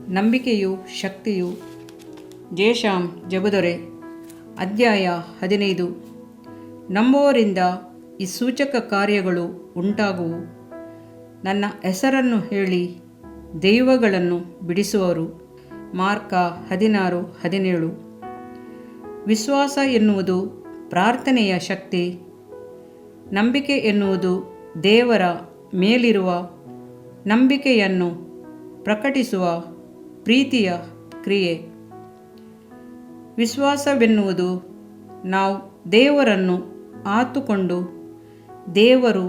ನಂಬಿಕೆಯು ಶಕ್ತಿಯು. ಜೇಷಾಮ್ ಜಬುದೊರೆ. ಅಧ್ಯಾಯ 15. ನಂಬುವವರಿಂದ ಈ ಸೂಚಕ ಕಾರ್ಯಗಳು ಉಂಟಾಗುವು. ನನ್ನ ಹೆಸರನ್ನು ಹೇಳಿ ದೆವ್ವಗಳನ್ನು ಬಿಡಿಸುವರು. ಮಾರ್ಕ 16:17. ವಿಶ್ವಾಸ ಎನ್ನುವುದು ಪ್ರಾರ್ಥನೆಯ ಶಕ್ತಿ. ನಂಬಿಕೆ ಎನ್ನುವುದು ದೇವರ ಮೇಲಿರುವ ನಂಬಿಕೆಯನ್ನು ಪ್ರಕಟಿಸುವ ಪ್ರೀತಿಯ ಕ್ರಿಯೆ. ವಿಶ್ವಾಸವೆನ್ನುವುದು ನಾವು ದೇವರನ್ನು ಆತುಕೊಂಡು ದೇವರು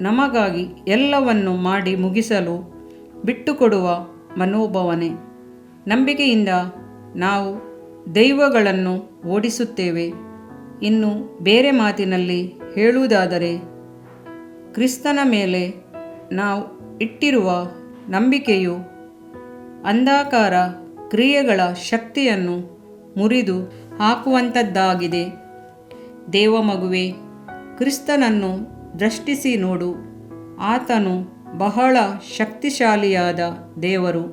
ನಮಗಾಗಿ ಎಲ್ಲವನ್ನು ಮಾಡಿ ಮುಗಿಸಲು ಬಿಟ್ಟುಕೊಡುವ ಮನೋಭಾವನೆ. ನಂಬಿಕೆಯಿಂದ ನಾವು ದೆವ್ವಗಳನ್ನು ಓಡಿಸುತ್ತೇವೆ. ಇನ್ನು ಬೇರೆ ಮಾತಿನಲ್ಲಿ ಹೇಳುವುದಾದರೆ, ಕ್ರಿಸ್ತನ ಮೇಲೆ ನಾವು ಇಟ್ಟಿರುವ ನಂಬಿಕೆಯು ಅಂಧಕಾರ ಕ್ರಿಯೆಗಳ ಶಕ್ತಿಯನ್ನು ಮುರಿದು ಹಾಕುವಂಥದ್ದಾಗಿದೆ. ದೇವಮಗುವೆ, ಕ್ರಿಸ್ತನನ್ನು ದೃಷ್ಟಿಸಿ ನೋಡು. ಆತನು ಬಹಳ ಶಕ್ತಿಶಾಲಿಯಾದ ದೇವರು.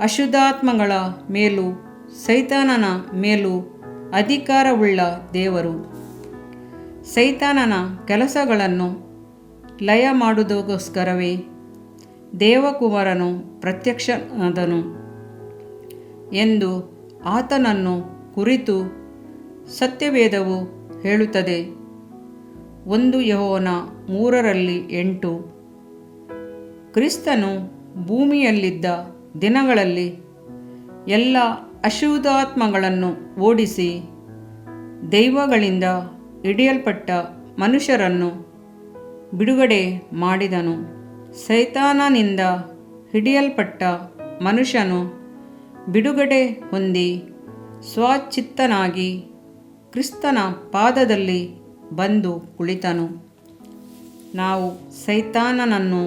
ಅಶುದ್ಧಾತ್ಮಗಳ ಮೇಲೂ ಸೈತಾನನ ಮೇಲೂ ಅಧಿಕಾರವುಳ್ಳ ದೇವರು. ಸೈತಾನನ ಕೆಲಸಗಳನ್ನು ಲಯ ಮಾಡುವುದಕ್ಕೋಸ್ಕರವೇ ದೇವಕುಮಾರನು ಪ್ರತ್ಯಕ್ಷನಾದನು ಎಂದು ಆತನನ್ನು ಕುರಿತು ಸತ್ಯವೇದವು ಹೇಳುತ್ತದೆ. 1 ಯೋಹನ 3:8. ಕ್ರಿಸ್ತನು ಭೂಮಿಯಲ್ಲಿದ್ದ ದಿನಗಳಲ್ಲಿ ಎಲ್ಲ ಅಶುದ್ಧಾತ್ಮಗಳನ್ನು ಓಡಿಸಿ ದೆವ್ವಗಳಿಂದ ಹಿಡಿಯಲ್ಪಟ್ಟ ಮನುಷ್ಯರನ್ನು ಬಿಡುಗಡೆ ಮಾಡಿದನು. ಸೈತಾನನಿಂದ ಹಿಡಿಯಲ್ಪಟ್ಟ ಮನುಷ್ಯನು ಬಿಡುಗಡೆ ಹೊಂದಿ ಸ್ವಚಿತ್ತನಾಗಿ ಕ್ರಿಸ್ತನ ಪಾದದಲ್ಲಿ ಬಂದು ಕುಳಿತನು. ನಾವು ಸೈತಾನನನ್ನು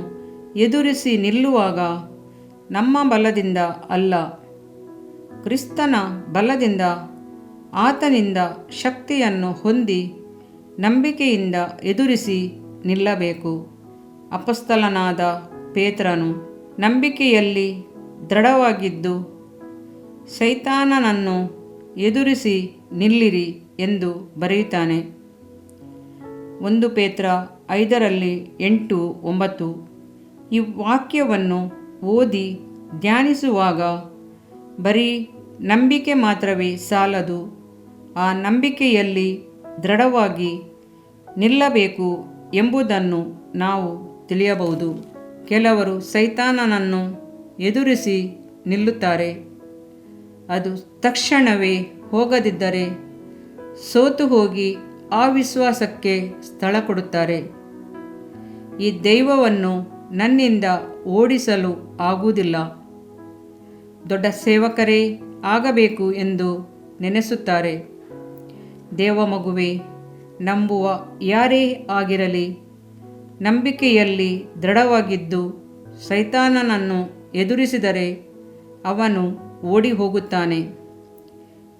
ಎದುರಿಸಿ ನಿಲ್ಲುವಾಗ ನಮ್ಮ ಬಲದಿಂದ ಅಲ್ಲ, ಕ್ರಿಸ್ತನ ಬಲದಿಂದ ಆತನಿಂದ ಶಕ್ತಿಯನ್ನು ಹೊಂದಿ ನಂಬಿಕೆಯಿಂದ ಎದುರಿಸಿ ನಿಲ್ಲಬೇಕು. ಅಪೊಸ್ತಲನಾದ ಪೇತ್ರನು ನಂಬಿಕೆಯಲ್ಲಿ ದೃಢವಾಗಿದ್ದು ಸೈತಾನನನ್ನು ಎದುರಿಸಿ ನಿಲ್ಲಿರಿ ಎಂದು ಬರೆಯುತ್ತಾನೆ. 1 ಪೇತ್ರ 5:8-9. ಈ ವಾಕ್ಯವನ್ನು ಓದಿ ಧ್ಯಾನಿಸುವಾಗ ಬರೀ ನಂಬಿಕೆ ಮಾತ್ರವೇ ಸಾಲದು. ಆ ನಂಬಿಕೆಯಲ್ಲಿ ದೃಢವಾಗಿ ನಿಲ್ಲಬೇಕು ಎಂಬುದನ್ನು ನಾವು ತಿಳಿಯಬಹುದು. ಕೆಲವರು ಸೈತಾನನನ್ನು ಎದುರಿಸಿ ನಿಲ್ಲುತ್ತಾರೆ. ಅದು ತಕ್ಷಣವೇ ಹೋಗದಿದ್ದರೆ ಸೋತು ಹೋಗಿ ಅವಿಶ್ವಾಸಕ್ಕೆ ಸ್ಥಳ ಕೊಡುತ್ತಾರೆ. ಈ ದೆವ್ವವನ್ನು ನನ್ನಿಂದ ಓಡಿಸಲು ಆಗುವುದಿಲ್ಲ, ದೊಡ್ಡ ಸೇವಕರೇ ಆಗಬೇಕು ಎಂದು ನೆನೆಸುತ್ತಾರೆ. ದೇವಮಗುವೆ, ನಂಬುವ ಯಾರೇ ಆಗಿರಲಿ ನಂಬಿಕೆಯಲ್ಲಿ ದೃಢವಾಗಿದ್ದು ಸೈತಾನನನ್ನು ಎದುರಿಸಿದರೆ ಅವನು ಓಡಿ ಹೋಗುತ್ತಾನೆ.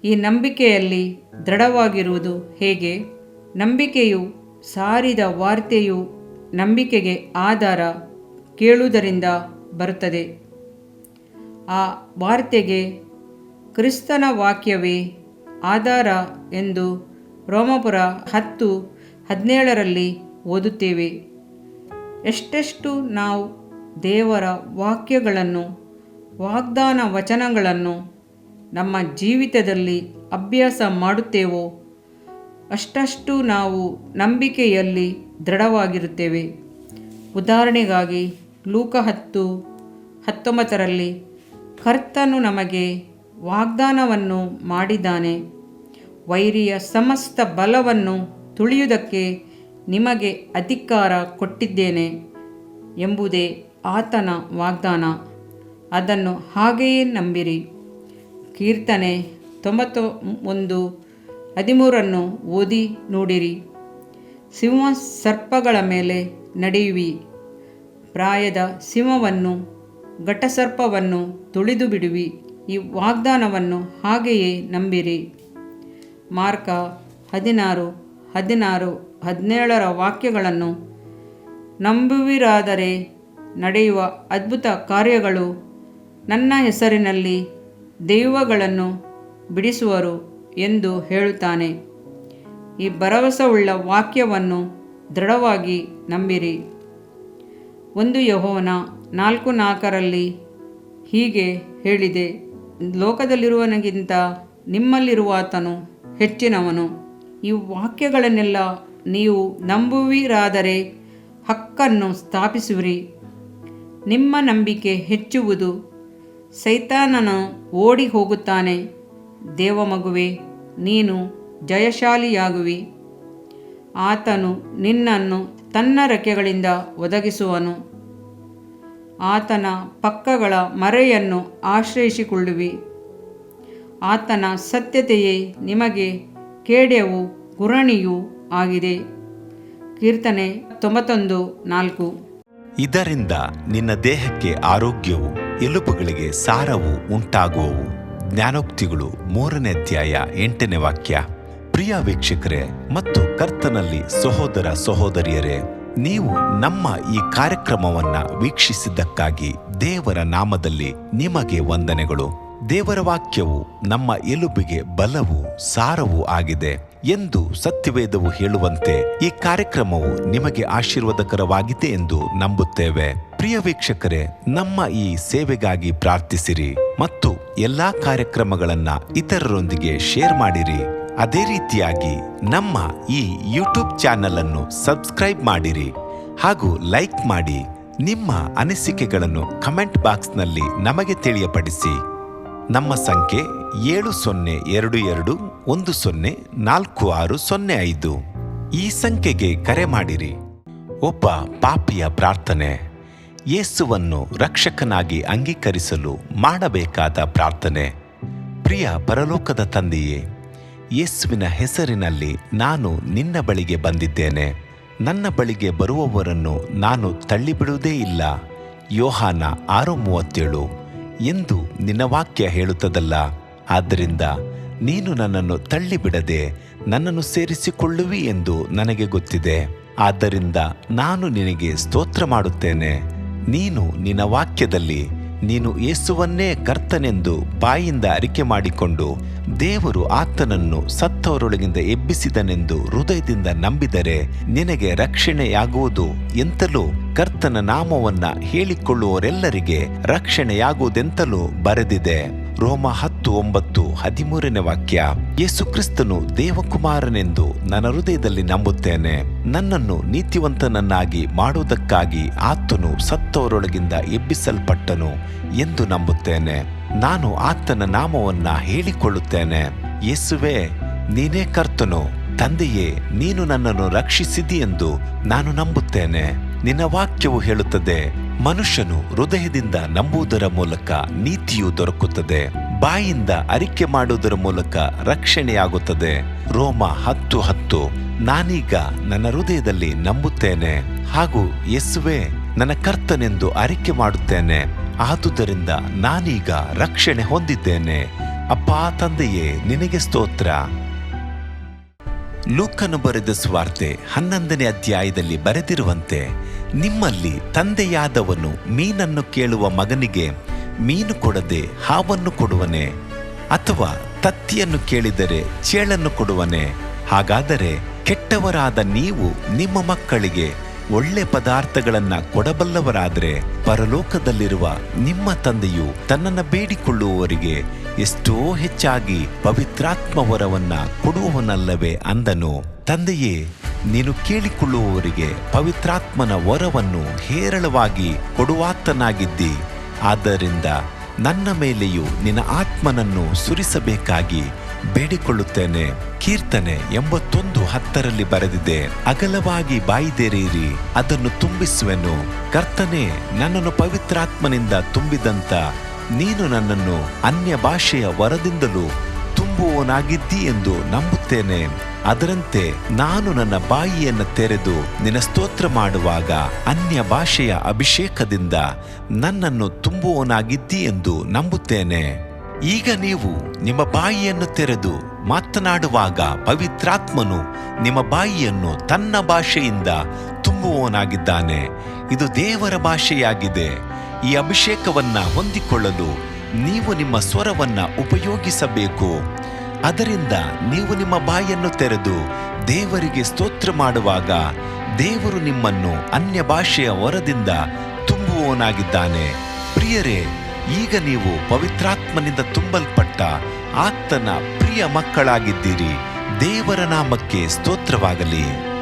ಈ ನಂಬಿಕೆಯಲ್ಲಿ ದೃಢವಾಗಿರುವುದು ಹೇಗೆ? ನಂಬಿಕೆಯು ಸಾರಿದ ವಾರ್ತೆಯು ನಂಬಿಕೆಗೆ ಆಧಾರ. ಕೇಳುವುದರಿಂದ ಬರುತ್ತದೆ. ಆ ವಾರ್ತೆಗೆ ಕ್ರಿಸ್ತನ ವಾಕ್ಯವೇ ಆಧಾರ ಎಂದು ರೋಮಾಪುರ 10:17 ಓದುತ್ತೇವೆ. ಎಷ್ಟೆಷ್ಟು ನಾವು ದೇವರ ವಾಕ್ಯಗಳನ್ನು, ವಾಗ್ದಾನ ವಚನಗಳನ್ನು ನಮ್ಮ ಜೀವಿತದಲ್ಲಿ ಅಭ್ಯಾಸ ಮಾಡುತ್ತೇವೋ ಅಷ್ಟಷ್ಟು ನಾವು ನಂಬಿಕೆಯಲ್ಲಿ ದೃಢವಾಗಿರುತ್ತೇವೆ. ಉದಾಹರಣೆಗಾಗಿ ಲೂಕ 10:19 ಕರ್ತನು ನಮಗೆ ವಾಗ್ದಾನವನ್ನು ಮಾಡಿದ್ದಾನೆ, ವೈರಿಯ ಸಮಸ್ತ ಬಲವನ್ನು ತುಳಿಯುವುದಕ್ಕೆ ನಿಮಗೆ ಅಧಿಕಾರ ಕೊಟ್ಟಿದ್ದೇನೆ ಎಂಬುದೇ ಆತನ ವಾಗ್ದಾನ. ಅದನ್ನು ಹಾಗೆಯೇ ನಂಬಿರಿ. ಕೀರ್ತನೆ 91:13 ಓದಿ ನೋಡಿರಿ. ಸಿಂಹ ಸರ್ಪಗಳ ಮೇಲೆ ನಡೆಯುವಿ, ಪ್ರಾಯದ ಸಿಂಹವನ್ನು ಘಟಸರ್ಪವನ್ನು ತುಳಿದು ಬಿಡುವಿ. ಈ ವಾಗ್ದಾನವನ್ನು ಹಾಗೆಯೇ ನಂಬಿರಿ. ಮಾರ್ಕ 16:16-17 ವಾಕ್ಯಗಳನ್ನು ನಂಬುವಿರಾದರೆ ನಡೆಯುವ ಅದ್ಭುತ ಕಾರ್ಯಗಳು ನನ್ನ ಹೆಸರಿನಲ್ಲಿ ದೆವ್ವಗಳನ್ನು ಬಿಡಿಸುವರು ಎಂದು ಹೇಳುತ್ತಾನೆ. ಈ ಭರವಸೆಯುಳ್ಳ ವಾಕ್ಯವನ್ನು ದೃಢವಾಗಿ ನಂಬಿರಿ. 1 ಯೋಹನ 4:4 ಹೀಗೆ ಹೇಳಿದೆ, ಲೋಕದಲ್ಲಿರುವವನಿಗಿಂತ ನಿಮ್ಮಲ್ಲಿರುವಾತನು ಹೆಚ್ಚಿನವನು. ಈ ವಾಕ್ಯಗಳನ್ನೆಲ್ಲ ನೀವು ನಂಬುವಿರಾದರೆ ಹಕ್ಕನ್ನು ಸ್ಥಾಪಿಸುವಿರಿ. ನಿಮ್ಮ ನಂಬಿಕೆ ಹೆಚ್ಚುವುದು, ಸೈತಾನನು ಓಡಿ ಹೋಗುತ್ತಾನೆ. ದೇವಮಗುವೆ, ನೀನು ಜಯಶಾಲಿಯಾಗುವಿ. ಆತನು ನಿನ್ನನ್ನು ತನ್ನ ರೆಕ್ಕೆಗಳಿಂದ ಒದಗಿಸುವನು. ಆತನ ಪಕ್ಕಗಳ ಮರೆಯನ್ನು ಆಶ್ರಯಿಸಿಕೊಳ್ಳುವಿ. ಆತನ ಸತ್ಯತೆಯೇ ನಿಮಗೆ ಕೇಡ್ಯವೂ ಗುರಾಣಿಯೂ ಆಗಿದೆ. ಕೀರ್ತನೆ 91:4. ಇದರಿಂದ ನಿನ್ನ ದೇಹಕ್ಕೆ ಆರೋಗ್ಯವು, ಎಲುಬುಗಳಿಗೆ ಸಾರವು ಉಂಟಾಗುವವು. ಜ್ಞಾನೋಕ್ತಿಗಳು 3ನೇ ಅಧ್ಯಾಯ 8ನೇ ವಾಕ್ಯ. ಪ್ರಿಯ ವೀಕ್ಷಕರೇ ಮತ್ತು ಕರ್ತನಲ್ಲಿ ಸಹೋದರ ಸಹೋದರಿಯರೇ, ನೀವು ನಮ್ಮ ಈ ಕಾರ್ಯಕ್ರಮವನ್ನ ವೀಕ್ಷಿಸಿದ್ದಕ್ಕಾಗಿ ದೇವರ ನಾಮದಲ್ಲಿ ನಿಮಗೆ ವಂದನೆಗಳು. ದೇವರ ವಾಕ್ಯವು ನಮ್ಮ ಎಲುಬಿಗೆ ಬಲವೂ ಸಾರವೂ ಆಗಿದೆ ಎಂದು ಸತ್ಯವೇದವು ಹೇಳುವಂತೆ ಈ ಕಾರ್ಯಕ್ರಮವು ನಿಮಗೆ ಆಶೀರ್ವಾದಕರವಾಗಿದೆ ಎಂದು ನಂಬುತ್ತೇವೆ. ಪ್ರಿಯ ವೀಕ್ಷಕರೇ, ನಮ್ಮ ಈ ಸೇವೆಗಾಗಿ ಪ್ರಾರ್ಥಿಸಿರಿ ಮತ್ತು ಎಲ್ಲಾ ಕಾರ್ಯಕ್ರಮಗಳನ್ನ ಇತರರೊಂದಿಗೆ ಶೇರ್ ಮಾಡಿರಿ. ಅದೇ ರೀತಿಯಾಗಿ ನಮ್ಮ ಈ ಯೂಟ್ಯೂಬ್ ಚಾನೆಲ್ ಅನ್ನು ಸಬ್ಸ್ಕ್ರೈಬ್ ಮಾಡಿರಿ ಹಾಗೂ ಲೈಕ್ ಮಾಡಿ. ನಿಮ್ಮ ಅನಿಸಿಕೆಗಳನ್ನು ಕಮೆಂಟ್ ಬಾಕ್ಸ್ನಲ್ಲಿ ನಮಗೆ ತಿಳಿಯಪಡಿಸಿ. ನಮ್ಮ ಸಂಖ್ಯೆ 7022104605. ಈ ಸಂಖ್ಯೆಗೆ ಕರೆ ಮಾಡಿರಿ. ಒಬ್ಬ ಪಾಪಿಯ ಪ್ರಾರ್ಥನೆ. ಯೇಸುವನ್ನು ರಕ್ಷಕನಾಗಿ ಅಂಗೀಕರಿಸಲು ಮಾಡಬೇಕಾದ ಪ್ರಾರ್ಥನೆ. ಪ್ರಿಯ ಪರಲೋಕದ ತಂದೆಯೇ, ಯೇಸುವಿನ ಹೆಸರಿನಲ್ಲಿ ನಾನು ನಿನ್ನ ಬಳಿಗೆ ಬಂದಿದ್ದೇನೆ. ನನ್ನ ಬಳಿಗೆ ಬರುವವರನ್ನು ನಾನು ತಳ್ಳಿಬಿಡುವುದೇ ಇಲ್ಲ. ಯೋಹಾನ 6:37 ಎಂದು ನಿನ್ನ ವಾಕ್ಯ ಹೇಳುತ್ತದಲ್ಲ. ಆದ್ದರಿಂದ ನೀನು ನನ್ನನ್ನು ತಳ್ಳಿಬಿಡದೆ ನನ್ನನ್ನು ಸೇರಿಸಿಕೊಳ್ಳುವಿ ಎಂದು ನನಗೆ ಗೊತ್ತಿದೆ. ಆದ್ದರಿಂದ ನಾನು ನಿನಗೆ ಸ್ತೋತ್ರ ಮಾಡುತ್ತೇನೆ. ನೀನು ನಿನ್ನ ವಾಕ್ಯದಲ್ಲಿ ನೀನು ಯೇಸುವನ್ನೇ ಕರ್ತನೆಂದು ಬಾಯಿಂದ ಅರಿಕೆ ಮಾಡಿಕೊಂಡು ದೇವರು ಆತನನ್ನು ಸತ್ತವರೊಳಗಿಂದ ಎಬ್ಬಿಸಿದನೆಂದು ಹೃದಯದಿಂದ ನಂಬಿದರೆ ನಿನಗೆ ರಕ್ಷಣೆಯಾಗುವುದು ಎಂತಲೂ, ಕರ್ತನ ನಾಮವನ್ನ ಹೇಳಿಕೊಳ್ಳುವವರೆಲ್ಲರಿಗೆ ರಕ್ಷಣೆಯಾಗುವುದೆಂತಲೂ ಬರೆದಿದೆ. ರೋಮ 10:9-13ನೇ ವಾಕ್ಯ. ಯೇಸು ಕ್ರಿಸ್ತನು ದೇವಕುಮಾರನೆಂದು ನನ್ನ ಹೃದಯದಲ್ಲಿ ನಂಬುತ್ತೇನೆ. ನನ್ನನ್ನು ನೀತಿವಂತನನ್ನಾಗಿ ಮಾಡುವುದಕ್ಕಾಗಿ ಆತನು ಸತ್ತವರೊಳಗಿಂದ ಎಬ್ಬಿಸಲ್ಪಟ್ಟನು ಎಂದು ನಂಬುತ್ತೇನೆ. ನಾನು ಆತನ ನಾಮವನ್ನ ಹೇಳಿಕೊಳ್ಳುತ್ತೇನೆ. ಯೇಸುವೇ, ನೀನೇ ಕರ್ತನು. ತಂದೆಯೇ, ನೀನು ನನ್ನನ್ನು ರಕ್ಷಿಸಿದಿ ಎಂದು ನಾನು ನಂಬುತ್ತೇನೆ. ನಿನ್ನ ವಾಕ್ಯವು ಹೇಳುತ್ತದೆ, ಮನುಷ್ಯನು ಹೃದಯದಿಂದ ನಂಬುವುದರ ಮೂಲಕ ನೀತಿಯು ದೊರಕುತ್ತದೆ, ಬಾಯಿಂದ ಅರಿಕೆ ಮಾಡುವುದರ ಮೂಲಕ ರಕ್ಷಣೆಯಾಗುತ್ತದೆ. ರೋಮ 10:10. ನಾನೀಗ ನನ್ನ ಹೃದಯದಲ್ಲಿ ನಂಬುತ್ತೇನೆ ಹಾಗೂ ಯೇಸುವೇ ನನ್ನ ಕರ್ತನೆಂದು ಅರಿಕೆ ಮಾಡುತ್ತೇನೆ. ಆದುದರಿಂದ ನಾನೀಗ ರಕ್ಷಣೆ ಹೊಂದಿದ್ದೇನೆ. ಅಪ್ಪಾ ತಂದೆಯೇ, ನಿನಗೆ ಸ್ತೋತ್ರ. ಲೂಕನು ಬರೆದ ಸುವಾರ್ತೆ 11ನೇ ಅಧ್ಯಾಯದಲ್ಲಿ ಬರೆದಿರುವಂತೆ, ನಿಮ್ಮಲ್ಲಿ ತಂದೆಯಾದವನು ಮೀನನ್ನು ಕೇಳುವ ಮಗನಿಗೆ ಮೀನು ಕೊಡದೆ ಹಾವನ್ನು ಕೊಡುವನೆ? ಅಥವಾ ತತ್ತಿಯನ್ನು ಕೇಳಿದರೆ ಚೇಳನ್ನು ಕೊಡುವನೆ? ಹಾಗಾದರೆ ಕೆಟ್ಟವರಾದ ನೀವು ನಿಮ್ಮ ಮಕ್ಕಳಿಗೆ ಒಳ್ಳೆ ಪದಾರ್ಥಗಳನ್ನ ಕೊಡಬಲ್ಲವರಾದರೆ ಪರಲೋಕದಲ್ಲಿರುವ ನಿಮ್ಮ ತಂದೆಯು ತನ್ನನ್ನು ಬೇಡಿಕೊಳ್ಳುವವರಿಗೆ ಎಷ್ಟೋ ಹೆಚ್ಚಾಗಿ ಪವಿತ್ರಾತ್ಮ ವರವನ್ನ ಕೊಡುವವನಲ್ಲವೇ ಅಂದನು. ತಂದೆಯೇ, ನೀನು ಕೇಳಿಕೊಳ್ಳುವವರಿಗೆ ಪವಿತ್ರಾತ್ಮನ ವರವನ್ನು ಹೇರಳವಾಗಿ ಕೊಡುವಾತನಾಗಿದ್ದಿ. ಆದ್ದರಿಂದ ನನ್ನ ಮೇಲೆಯೂ ನಿನ್ನ ಆತ್ಮನನ್ನು ಸುರಿಸಬೇಕಾಗಿ ಬೇಡಿಕೊಳ್ಳುತ್ತೇನೆ. ಕೀರ್ತನೆ 81:10 ಬರೆದಿದೆ, ಅಗಲವಾಗಿ ಬಾಯಿದೆರೆಯಿರಿ, ಅದನ್ನು ತುಂಬಿಸುವೆನು. ಕರ್ತನೇ, ನನ್ನನ್ನು ಪವಿತ್ರಾತ್ಮನಿಂದ ತುಂಬಿದಂತ ನೀನು ನನ್ನನ್ನು ಅನ್ಯ ಭಾಷೆಯ ವರದಿಂದಲೂ ತುಂಬುವವನಾಗಿದ್ದಿ ಎಂದು ನಂಬುತ್ತೇನೆ. ಅದರಂತೆ ನಾನು ನನ್ನ ಬಾಯಿಯನ್ನು ತೆರೆದು ನಿನ್ನ ಸ್ತೋತ್ರ ಮಾಡುವಾಗ ಅನ್ಯ ಭಾಷೆಯ ಅಭಿಷೇಕದಿಂದ ನನ್ನನ್ನು ತುಂಬುವವನಾಗಿದ್ದಿ ಎಂದು ನಂಬುತ್ತೇನೆ. ಈಗ ನೀವು ನಿಮ್ಮ ಬಾಯಿಯನ್ನು ತೆರೆದು ಮಾತನಾಡುವಾಗ ಪವಿತ್ರಾತ್ಮನು ನಿಮ್ಮ ಬಾಯಿಯನ್ನು ತನ್ನ ಭಾಷೆಯಿಂದ ತುಂಬುವವನಾಗಿದ್ದಾನೆ. ಇದು ದೇವರ ಭಾಷೆಯಾಗಿದೆ. ಈ ಅಭಿಷೇಕವನ್ನ ಹೊಂದಿಕೊಳ್ಳಲು ನೀವು ನಿಮ್ಮ ಸ್ವರವನ್ನ ಉಪಯೋಗಿಸಬೇಕು. ಅದರಿಂದ ನೀವು ನಿಮ್ಮ ಬಾಯನ್ನು ತೆರೆದು ದೇವರಿಗೆ ಸ್ತೋತ್ರ ಮಾಡುವಾಗ ದೇವರು ನಿಮ್ಮನ್ನು ಅನ್ಯ ಭಾಷೆಯ ವರದಿಂದ ತುಂಬುವವನಾಗಿದ್ದಾನೆ. ಪ್ರಿಯರೇ, ಈಗ ನೀವು ಪವಿತ್ರಾತ್ಮನಿಂದ ತುಂಬಲ್ಪಟ್ಟ ಆತನ ಪ್ರಿಯ ಮಕ್ಕಳಾಗಿದ್ದೀರಿ. ದೇವರ ನಾಮಕ್ಕೆ ಸ್ತೋತ್ರವಾಗಲಿ.